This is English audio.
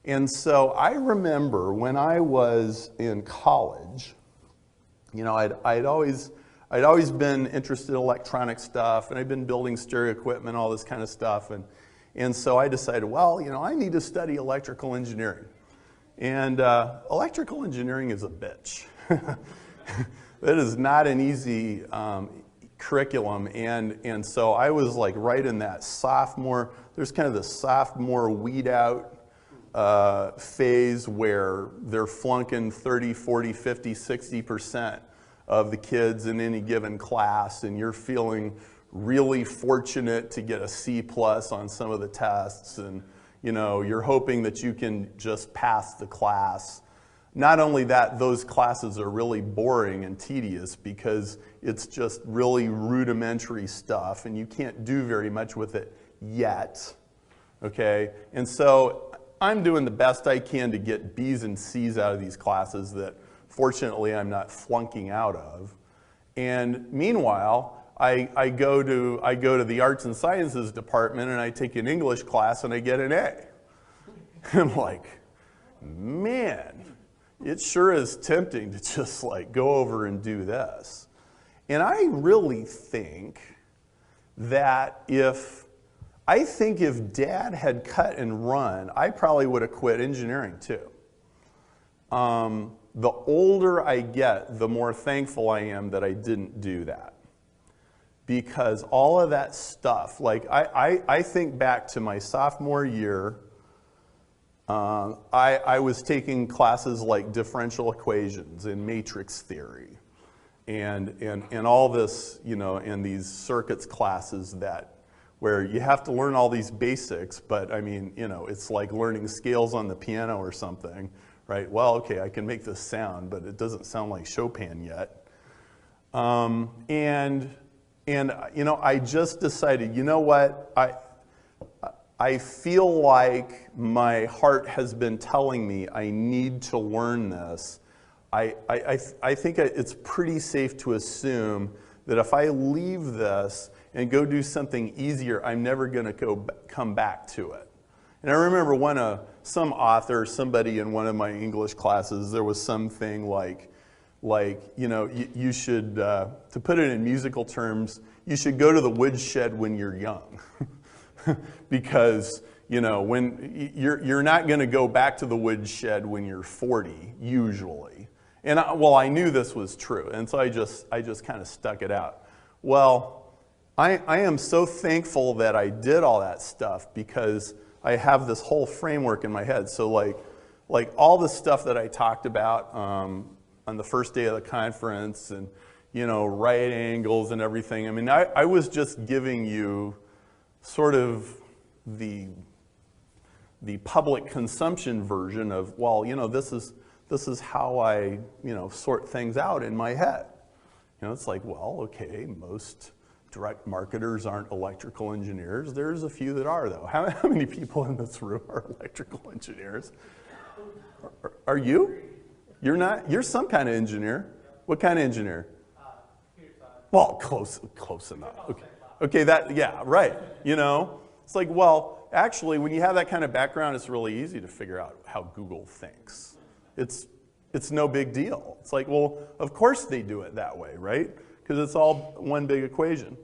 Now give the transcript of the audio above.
And so I remember when I was in college, you know, I'd always been interested in electronic stuff, and I'd been building stereo equipment, all this kind of stuff. And so I decided, well, you know, I need to study electrical engineering. And electrical engineering is a bitch. It is not an easy curriculum. And so I was like right in that sophomore, there's kind of the sophomore weed out phase where they're flunking 30, 40, 50, 60% of the kids in any given class, and you're feeling really fortunate to get a C+ on some of the tests, and you know, you're hoping that you can just pass the class. Not only that, those classes are really boring and tedious because it's just really rudimentary stuff and you can't do very much with it yet, okay? And so I'm doing the best I can to get B's and C's out of these classes that fortunately I'm not flunking out of. And meanwhile, I go to the arts and sciences department and I take an English class and I get an A. I'm like, man, it sure is tempting to just like go over and do this. And I really think that if Dad had cut and run, I probably would have quit engineering too. The older I get, the more thankful I am that I didn't do that. Because all of that stuff, like I think back to my sophomore year, I was taking classes like differential equations and matrix theory and all this, you know, and these circuits classes where you have to learn all these basics, but I mean, you know, it's like learning scales on the piano or something, right? Well, okay, I can make this sound, but it doesn't sound like Chopin yet. And you know, I just decided, you know what, I feel like my heart has been telling me I need to learn this. I think it's pretty safe to assume that if I leave this and go do something easier, I'm never going to come back to it. And I remember when some author, somebody in one of my English classes, there was something like you know, you should, to put it in musical terms, you should go to the woodshed when you're young. Because, you know, when you're not going to go back to the woodshed when you're 40, usually. And I knew this was true, and so I just kind of stuck it out. Well, I am so thankful that I did all that stuff because I have this whole framework in my head. So like all the stuff that I talked about on the first day of the conference, and you know, right angles and everything. I mean, I was just giving you sort of the public consumption version of, well, you know, this is how I, you know, sort things out in my head. You know, it's like, well, okay, most direct marketers aren't electrical engineers. There's a few that are, though. How many people in this room are electrical engineers? Are you? You're not? You're some kind of engineer. What kind of engineer? Well, close enough. Okay, yeah, right. You know, it's like, well, actually, when you have that kind of background, it's really easy to figure out how Google thinks. It's no big deal. It's like, well, of course they do it that way, right? Because it's all one big equation.